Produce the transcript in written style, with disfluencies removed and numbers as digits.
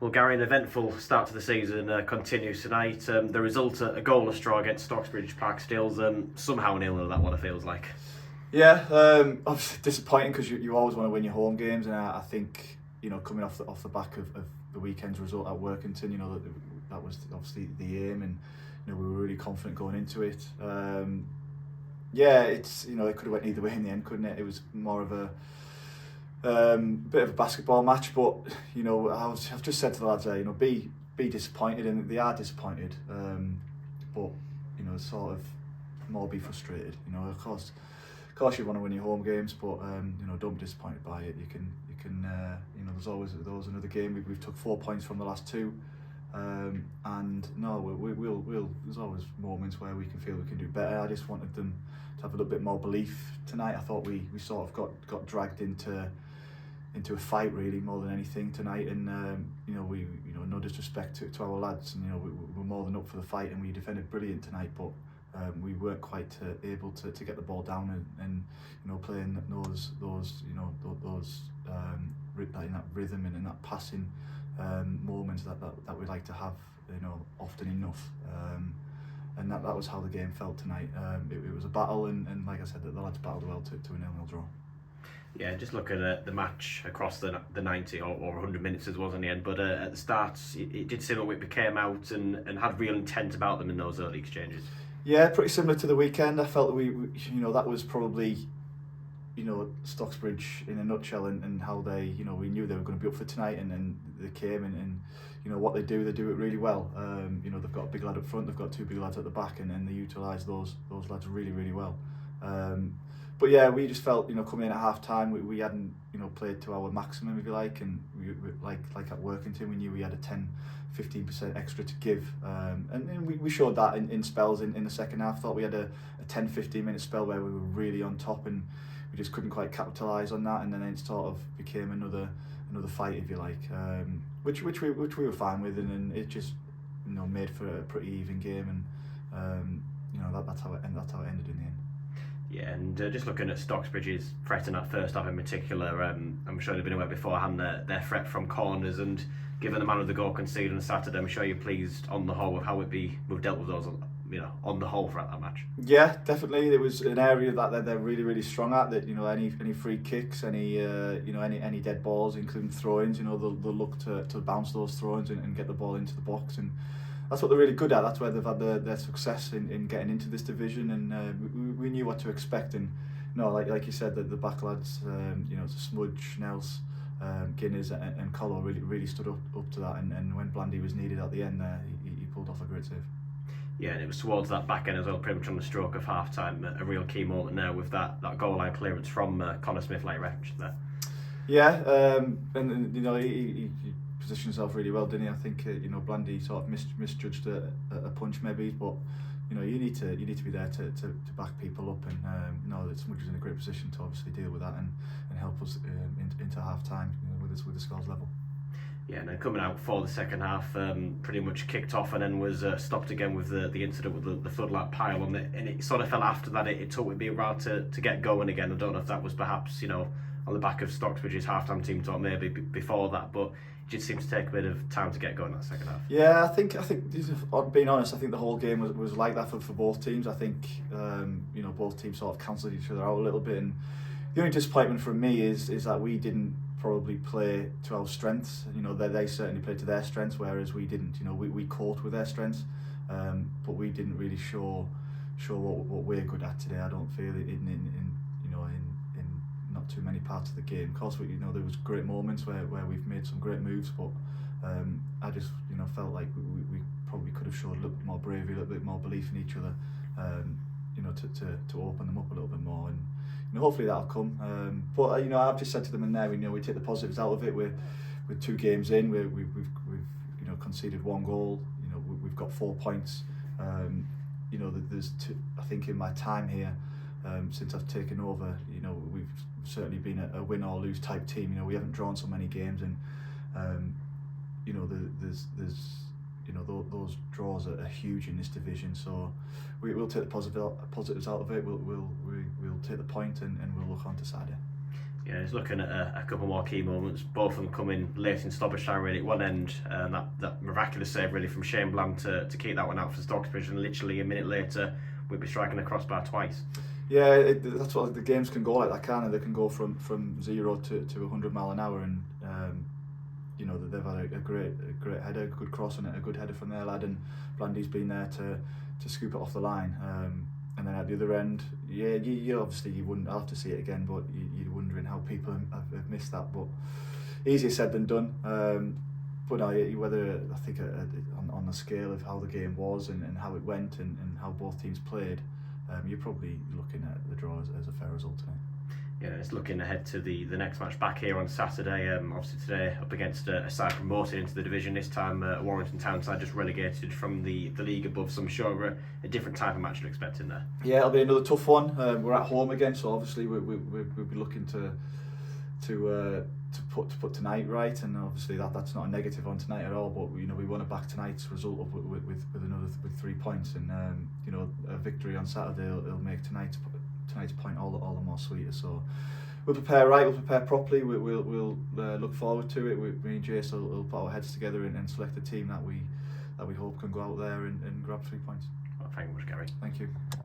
Well, Gary, an eventful start to the season continues tonight. The result, a goalless draw against Stocksbridge Park Steels, somehow 0-0, that what it feels like. Yeah, obviously disappointing because you always want to win your home games, and I think coming off the back of the weekend's result at Workington, that was obviously the aim, and we were really confident going into it. Yeah, it's it could have went either way in the end, couldn't it? It was more of a bit of a basketball match, but I've just said to the lads there, be disappointed, and they are disappointed, but sort of more be frustrated. Of course you want to win your home games, but don't be disappointed by it. You can there's always another game. We've took 4 points from the last two, and no, we'll there's always moments where we can feel we can do better. I just wanted them to have a little bit more belief tonight. I thought we sort of got dragged into a fight really more than anything tonight, and we no disrespect to our lads, and we're more than up for the fight, and we defended brilliant tonight, but we weren't quite able to get the ball down and playing those in that rhythm and in that passing moments that we like to have often enough, and that was how the game felt tonight. It was a battle, and like I said, the lads battled well to a 0-0 draw. Yeah, just looking at the match across the 90 or 100 minutes as was in the end, but at the start it did seem like Whitby came out and had real intent about them in those early exchanges. Yeah, pretty similar to the weekend. I felt that we that was probably Stocksbridge in a nutshell, and how they we knew they were going to be up for tonight, and then they came and what they do it really well. They've got a big lad up front, they've got two big lads at the back, and they utilise those lads really well. But yeah, we just felt coming in at half time we hadn't played to our maximum, if you like, and we like at Workington we knew we had a 10-15% extra to give, and we showed that in spells in the second half. Thought we had a 10-15 minute spell where we were really on top, and we just couldn't quite capitalise on that, and then it sort of became another fight, if you like, which we were fine with, and then it just made for a pretty even game, and that's how it ended in the end. Yeah, and just looking at Stocksbridge's threat in that first half in particular, I'm sure they've been aware beforehand their threat from corners, and given the manner of the goal conceded on Saturday, I'm sure you're pleased on the whole with how we've dealt with those, on the whole throughout that match. Yeah, definitely. There was an area that they're really strong at. That any free kicks, any dead balls, including throw-ins, they'll look to bounce those throw-ins and get the ball into the box, and that's what they're really good at. That's where they've had their success in getting into this division, and we knew what to expect. And like you said, the back lads, Smudge, Nels, Guinness and Colo really stood up to that, and when Blandy was needed at the end there, he pulled off a great save. Yeah, and it was towards that back end as well, pretty much on the stroke of half time, a real key moment now with that goal line clearance from Connor Smith, like referenced there. Yeah, and he positioned himself really well, didn't he? I think Blandy sort of misjudged a punch maybe, but you need to be there to back people up, and that Smudge is in a great position to obviously deal with that and help us into half time with the scores level. Yeah, and then coming out for the second half, pretty much kicked off and then was stopped again with the incident with the floodlight pile on it, and it sort of fell after that. It took Whitby a while to get going again. I don't know if that was perhaps on the back of Stocksbridge's half-time team talk maybe before that, but it just seems to take a bit of time to get going that second half. Yeah, I think being honest, I think the whole game was like that for both teams. I think both teams sort of cancelled each other out a little bit, and the only disappointment for me is that we didn't probably play to our strengths. They certainly played to their strengths, whereas we didn't. We caught with their strengths, but we didn't really show what we're good at today. I don't feel it in not too many parts of the game. Of course, there was great moments where we've made some great moves, but I just felt like we probably could have showed a little bit more bravery, a little bit more belief in each other, to open them up a little bit more, and hopefully that'll come. But I've just said to them in there, we take the positives out of it. We're 2 games in, we've conceded 1 goal. We've got 4 points. There's I think in my time here, since I've taken over, we've certainly been a win or lose type team. We haven't drawn so many games, and there's those draws are huge in this division. So we'll take the positives out of it. We'll take the point, and we'll look on to Saturday. Yeah, he's looking at a couple more key moments, both of them coming late in stoppage time really at one end, and that miraculous save really from Shane Bland to keep that one out for Stocksbridge, and literally a minute later we'd be striking a crossbar twice. Yeah, that's what the games can go like that, can they? They can go from 0 to 100 mile an hour, and you know they've had a great header, a good cross, and a good header from their lad, and Blandy's been there to scoop it off the line. And then at the other end, yeah, you obviously you wouldn't have to see it again, but you're wondering how people have missed that. But easier said than done. But no, whether I think on the scale of how the game was and how it went and how both teams played, you're probably looking at the draw as a fair result tonight. Yeah, it's looking ahead to the next match back here on Saturday. Obviously today up against a side promoted into the division, this time Warrington Town side just relegated from the league above, so I'm sure a different type of match to expect in there. Yeah, it'll be another tough one. We're at home again, so obviously we'll be looking to put tonight right, and obviously that's not a negative on tonight at all. But you know we want to back tonight's result up with 3 points, and you know a victory on Saturday will make tonight's point all the more sweeter. So we'll prepare right, we'll prepare properly. We'll look forward to it. Me and Jace will put our heads together and select a team that we hope can go out there and grab 3 points. Well, thank you much, Gary. Thank you.